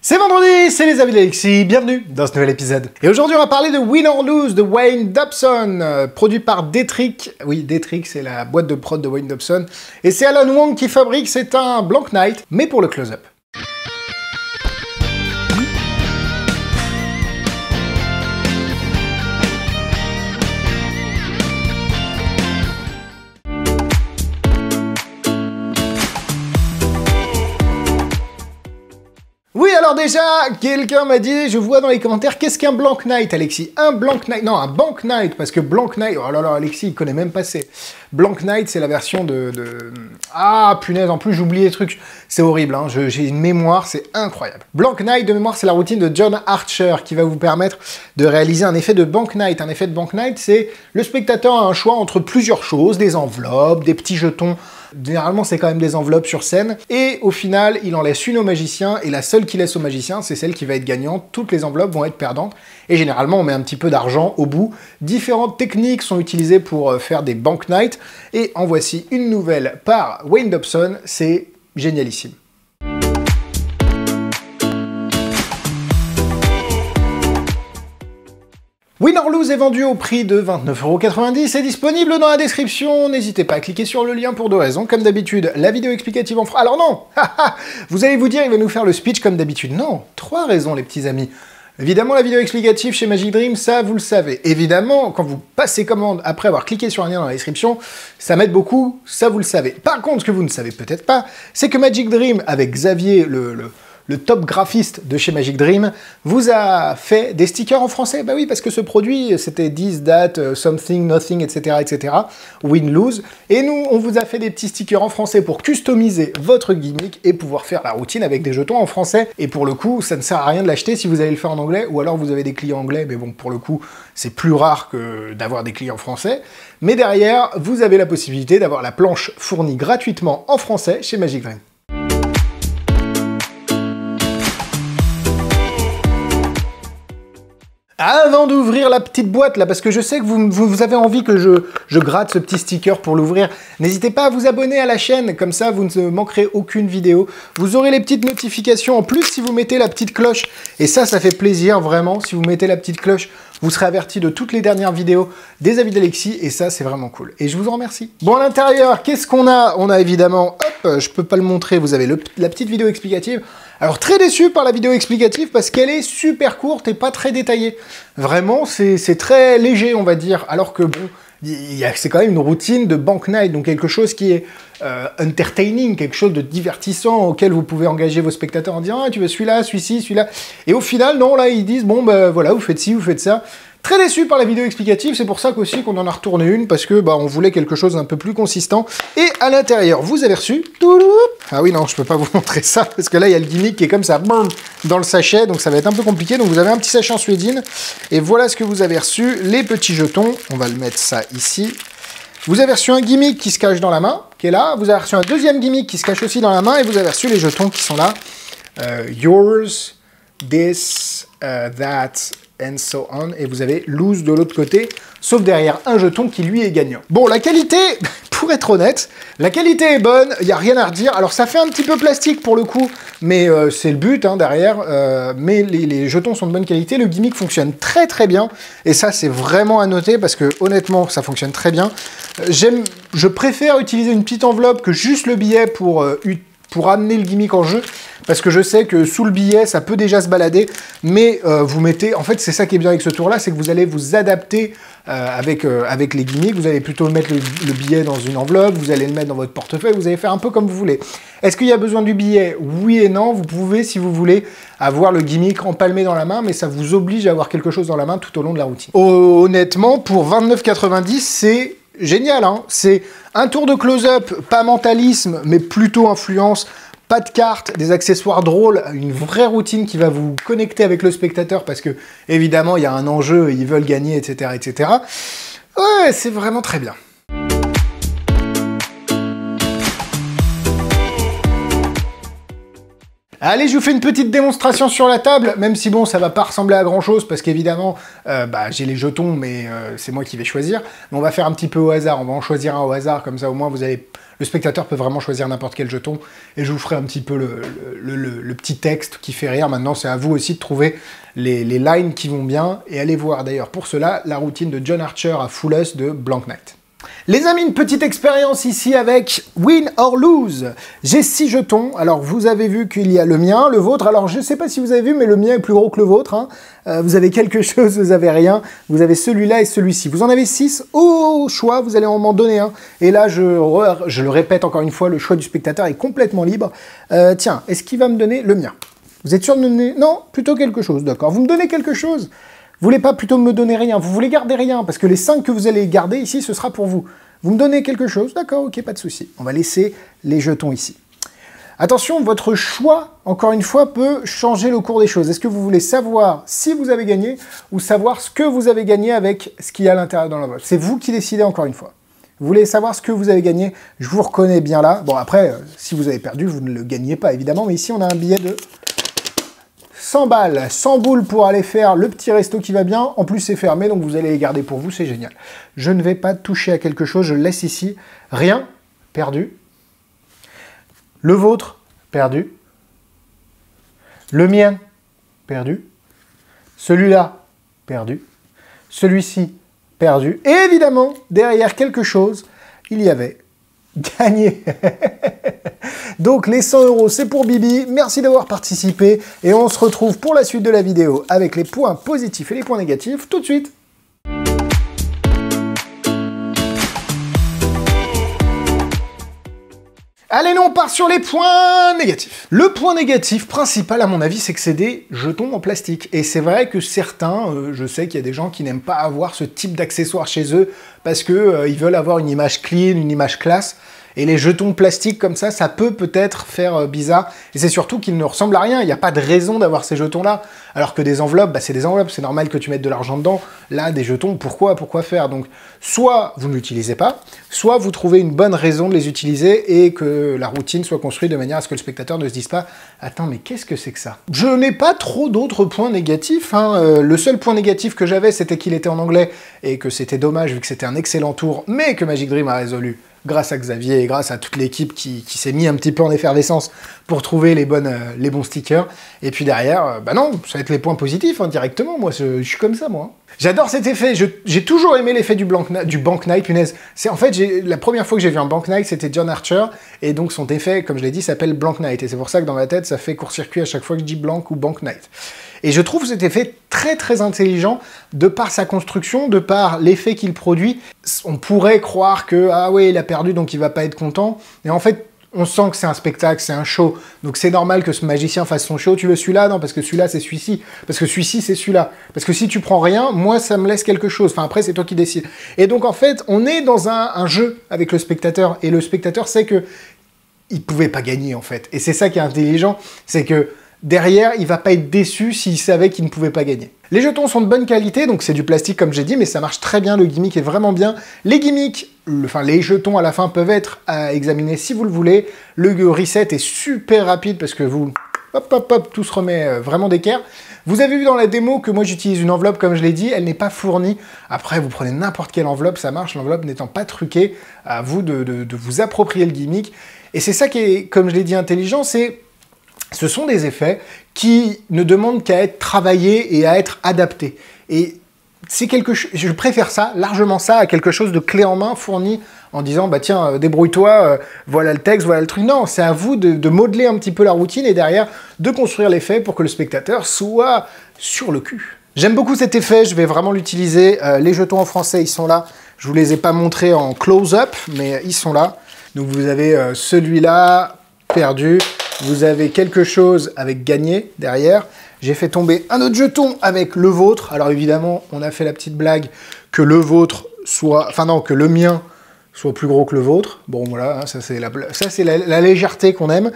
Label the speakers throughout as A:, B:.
A: C'est vendredi, c'est les amis d'Alexis, bienvenue dans ce nouvel épisode. Et aujourd'hui on va parler de Win or Lose de Wayne Dobson, produit par Detrick. Oui, Detrick c'est la boîte de prod de Wayne Dobson. Et c'est Alan Wong qui fabrique, c'est un Blank Knight, mais pour le close-up. Oui, alors déjà, quelqu'un m'a dit, je vois dans les commentaires, qu'est-ce qu'un Blank Knight, Alexis? Un Blank Knight, non, un Bank Knight, parce que Blank Knight, oh là là, Alexis, il connaît même pas c'est. Blank Knight, c'est la version Ah, punaise, en plus, j'oublie les trucs, c'est horrible, hein, j'ai une mémoire, c'est incroyable. Blank Knight, de mémoire, c'est la routine de John Archer, qui va vous permettre de réaliser un effet de Bank Knight. Un effet de Bank Knight, c'est le spectateur a un choix entre plusieurs choses, des enveloppes, des petits jetons. Généralement, c'est quand même des enveloppes sur scène. Et au final, il en laisse une au magicien. Et la seule qu'il laisse au magicien, c'est celle qui va être gagnante. Toutes les enveloppes vont être perdantes. Et généralement, on met un petit peu d'argent au bout. Différentes techniques sont utilisées pour faire des Bank Knight. Et en voici une nouvelle par Wayne Dobson. C'est génialissime. Win or Lose est vendu au prix de 29,90 €, est disponible dans la description, n'hésitez pas à cliquer sur le lien pour deux raisons, comme d'habitude, la vidéo explicative en français. Alors non vous allez vous dire, il va nous faire le speech comme d'habitude. Non, trois raisons les petits amis. Évidemment, la vidéo explicative chez Magic Dream, ça vous le savez. Évidemment, quand vous passez commande après avoir cliqué sur un lien dans la description, ça m'aide beaucoup, ça vous le savez. Par contre, ce que vous ne savez peut-être pas, c'est que Magic Dream, avec Xavier, le top graphiste de chez Magic Dream, vous a fait des stickers en français. Bah oui, parce que ce produit, c'était this, that, something, nothing, etc., etc., win, lose. Et nous, on vous a fait des petits stickers en français pour customiser votre gimmick et pouvoir faire la routine avec des jetons en français. Et pour le coup, ça ne sert à rien de l'acheter si vous allez le faire en anglais, ou alors vous avez des clients anglais, mais bon, pour le coup, c'est plus rare que d'avoir des clients français. Mais derrière, vous avez la possibilité d'avoir la planche fournie gratuitement en français chez Magic Dream. Avant d'ouvrir la petite boîte là, parce que je sais que vous avez envie que je gratte ce petit sticker pour l'ouvrir, n'hésitez pas à vous abonner à la chaîne, comme ça vous ne manquerez aucune vidéo. Vous aurez les petites notifications en plus si vous mettez la petite cloche, et ça fait plaisir vraiment, si vous mettez la petite cloche, vous serez averti de toutes les dernières vidéos des avis d'Alexis, et ça c'est vraiment cool. Et je vous en remercie. Bon, à l'intérieur, qu'est-ce qu'on a? On a évidemment, hop, je peux pas le montrer, vous avez la petite vidéo explicative. Alors très déçu par la vidéo explicative parce qu'elle est super courte et pas très détaillée. Vraiment, c'est très léger, on va dire, alors que bon, c'est quand même une routine de Bank Knight, donc quelque chose qui est entertaining, quelque chose de divertissant auquel vous pouvez engager vos spectateurs en disant « Ah, tu veux celui-là, celui-ci, celui-là ». Et au final, non, là, ils disent « Bon, ben voilà, vous faites ci, vous faites ça ». Très déçu par la vidéo explicative, c'est pour ça qu'aussi qu'on en a retourné une, parce que bah, on voulait quelque chose d'un peu plus consistant. Et à l'intérieur, vous avez reçu... Ah oui, non, je peux pas vous montrer ça, parce que là, il y a le gimmick qui est comme ça, dans le sachet, donc ça va être un peu compliqué. Donc vous avez un petit sachet en suédine, et voilà ce que vous avez reçu, les petits jetons. On va le mettre ça ici. Vous avez reçu un gimmick qui se cache dans la main, qui est là. Vous avez reçu un deuxième gimmick qui se cache aussi dans la main, et vous avez reçu les jetons qui sont là. Yours, this, that... and so on, et vous avez lose de l'autre côté, sauf derrière un jeton qui lui est gagnant. Bon, la qualité, pour être honnête, la qualité est bonne, il n'y a rien à redire. Alors ça fait un petit peu plastique pour le coup, mais c'est le but hein, derrière, mais les jetons sont de bonne qualité, le gimmick fonctionne très très bien, et ça c'est vraiment à noter, parce que honnêtement ça fonctionne très bien. Je préfère utiliser une petite enveloppe que juste le billet pour amener le gimmick en jeu, parce que je sais que sous le billet, ça peut déjà se balader, mais vous mettez... En fait, c'est ça qui est bien avec ce tour-là, c'est que vous allez vous adapter avec les gimmicks, vous allez plutôt mettre le billet dans une enveloppe, vous allez le mettre dans votre portefeuille, vous allez faire un peu comme vous voulez. Est-ce qu'il y a besoin du billet? Oui et non, vous pouvez, si vous voulez, avoir le gimmick empalmé dans la main, mais ça vous oblige à avoir quelque chose dans la main tout au long de la routine. Honnêtement, pour 29,90 €, c'est... génial, hein. C'est un tour de close-up, pas mentalisme, mais plutôt influence, pas de cartes, des accessoires drôles, une vraie routine qui va vous connecter avec le spectateur, parce que, évidemment, il y a un enjeu, ils veulent gagner, etc., etc. Ouais, c'est vraiment très bien. Allez, je vous fais une petite démonstration sur la table, même si bon, ça va pas ressembler à grand chose, parce qu'évidemment, j'ai les jetons, mais c'est moi qui vais choisir. Mais on va faire un petit peu au hasard, on va en choisir un au hasard, comme ça au moins vous allez Le spectateur peut vraiment choisir n'importe quel jeton, et je vous ferai un petit peu le petit texte qui fait rire. Maintenant, c'est à vous aussi de trouver les lines qui vont bien, et allez voir d'ailleurs pour cela la routine de John Archer à Full Us de Blank Knight. Les amis, une petite expérience ici avec Win or Lose. J'ai 6 jetons. Alors, vous avez vu qu'il y a le mien, le vôtre. Alors, je ne sais pas si vous avez vu, mais le mien est plus gros que le vôtre. Hein. Vous avez quelque chose, vous avez rien. Vous avez celui-là et celui-ci. Vous en avez 6. Au choix, vous allez en m'en donner un. Et là, je le répète encore une fois, le choix du spectateur est complètement libre. Tiens, est-ce qu'il va me donner le mien? Vous êtes sûr de me donner... Non, plutôt quelque chose, d'accord. Vous me donnez quelque chose? Vous voulez pas plutôt me donner rien? Vous voulez garder rien? Parce que les 5 que vous allez garder ici, ce sera pour vous. Vous me donnez quelque chose? D'accord, ok, pas de souci. On va laisser les jetons ici. Attention, votre choix, encore une fois, peut changer le cours des choses. Est-ce que vous voulez savoir si vous avez gagné ou savoir ce que vous avez gagné avec ce qu'il y a à l'intérieur dans l'enveloppe? C'est vous qui décidez, encore une fois. Vous voulez savoir ce que vous avez gagné? Je vous reconnais bien là. Bon, après, si vous avez perdu, vous ne le gagnez pas, évidemment. Mais ici, on a un billet de 100 balles, 100 boules pour aller faire le petit resto qui va bien. En plus, c'est fermé, donc vous allez les garder pour vous, c'est génial. Je ne vais pas toucher à quelque chose, je le laisse ici. Rien, perdu. Le vôtre, perdu. Le mien, perdu. Celui-là, perdu. Celui-ci, perdu. Et évidemment, derrière quelque chose, il y avait gagné. Donc les 100 €, c'est pour Bibi. Merci d'avoir participé. Et on se retrouve pour la suite de la vidéo avec les points positifs et les points négatifs tout de suite. Allez, nous on part sur les points négatifs. Le point négatif principal, à mon avis, c'est que c'est des jetons en plastique. Et c'est vrai que certains, je sais qu'il y a des gens qui n'aiment pas avoir ce type d'accessoire chez eux parce que ils veulent avoir une image clean, une image classe. Et les jetons plastiques comme ça peut peut-être faire bizarre. Et c'est surtout qu'ils ne ressemblent à rien. Il n'y a pas de raison d'avoir ces jetons-là. Alors que des enveloppes, bah, c'est des enveloppes. C'est normal que tu mettes de l'argent dedans. Là, des jetons, pourquoi faire? Donc, soit vous ne l'utilisez pas, soit vous trouvez une bonne raison de les utiliser et que la routine soit construite de manière à ce que le spectateur ne se dise pas « Attends, mais qu'est-ce que c'est que ça ?» Je n'ai pas trop d'autres points négatifs. Hein. Le seul point négatif que j'avais, c'était qu'il était en anglais et que c'était dommage vu que c'était un excellent tour, mais que Magic Dream a résolu grâce à Xavier et grâce à toute l'équipe qui s'est mis un petit peu en effervescence pour trouver les bons stickers. Et puis derrière, bah non, ça va être les points positifs hein, directement. Moi, je suis comme ça, moi. J'adore cet effet. J'ai toujours aimé l'effet du Bank Knight, punaise. En fait, la première fois que j'ai vu un Bank Knight, c'était John Archer. Et donc, son effet, comme je l'ai dit, s'appelle Blank Knight. Et c'est pour ça que dans ma tête, ça fait court-circuit à chaque fois que je dis Blank ou Bank Knight. Et je trouve cet effet très très intelligent de par sa construction, de par l'effet qu'il produit. On pourrait croire que, ah ouais, il a perdu donc il va pas être content. Et en fait, on sent que c'est un spectacle, c'est un show. Donc c'est normal que ce magicien fasse son show. Tu veux celui-là? Non, parce que celui-là c'est celui-ci. Parce que celui-ci c'est celui-là. Parce que si tu prends rien, moi ça me laisse quelque chose. Enfin après c'est toi qui décides. Et donc en fait, on est dans un jeu avec le spectateur. Et le spectateur sait que il pouvait pas gagner en fait. Et c'est ça qui est intelligent, c'est que derrière, il va pas être déçu s'il savait qu'il ne pouvait pas gagner. Les jetons sont de bonne qualité, donc c'est du plastique comme j'ai dit, mais ça marche très bien, le gimmick est vraiment bien. Les gimmicks, les jetons à la fin peuvent être à examiner si vous le voulez. Le reset est super rapide parce que vous, hop hop hop, tout se remet vraiment d'équerre. Vous avez vu dans la démo que moi j'utilise une enveloppe, comme je l'ai dit, elle n'est pas fournie. Après, vous prenez n'importe quelle enveloppe, ça marche, l'enveloppe n'étant pas truquée, à vous de vous approprier le gimmick. Et c'est ça qui est, comme je l'ai dit, intelligent, ce sont des effets qui ne demandent qu'à être travaillés et à être adaptés. Et c'est je préfère ça, largement ça, à quelque chose de clé en main fourni en disant, bah tiens, débrouille-toi, voilà le texte, voilà le truc. Non, c'est à vous de modeler un petit peu la routine et derrière de construire l'effet pour que le spectateur soit sur le cul. J'aime beaucoup cet effet, je vais vraiment l'utiliser. Les jetons en français, ils sont là. Je vous les ai pas montrés en close-up, mais ils sont là. Donc vous avez celui-là, perdu. Vous avez quelque chose avec gagné derrière. J'ai fait tomber un autre jeton avec le vôtre. Alors évidemment, on a fait la petite blague que le vôtre soit... Enfin non, que le mien soit plus gros que le vôtre. Bon voilà, hein, ça c'est la légèreté qu'on aime.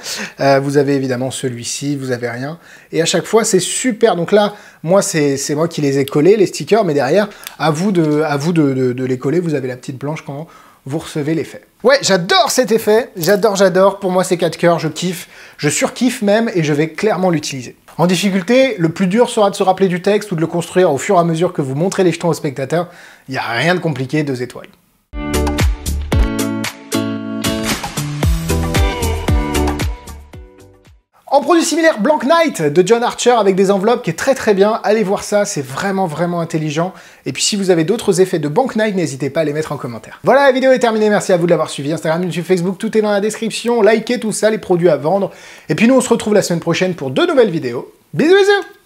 A: Vous avez évidemment celui-ci, vous avez rien. Et à chaque fois, c'est super. Donc là, moi, c'est moi qui les ai collés, les stickers. Mais derrière, à vous de les coller. Vous avez la petite blanche quand vous recevez l'effet. Ouais, j'adore cet effet, j'adore, pour moi c'est 4 cœurs, je kiffe, je surkiffe même et je vais clairement l'utiliser. En difficulté, le plus dur sera de se rappeler du texte ou de le construire au fur et à mesure que vous montrez les jetons au spectateur. Il n'y a rien de compliqué, 2 étoiles. En produit similaire, Blank Knight de John Archer avec des enveloppes qui est très bien. Allez voir ça, c'est vraiment intelligent. Et puis si vous avez d'autres effets de Blank Knight, n'hésitez pas à les mettre en commentaire. Voilà, la vidéo est terminée. Merci à vous de l'avoir suivi. Instagram, YouTube, Facebook, tout est dans la description. Likez tout ça, les produits à vendre. Et puis nous, on se retrouve la semaine prochaine pour de nouvelles vidéos. Bisous bisous.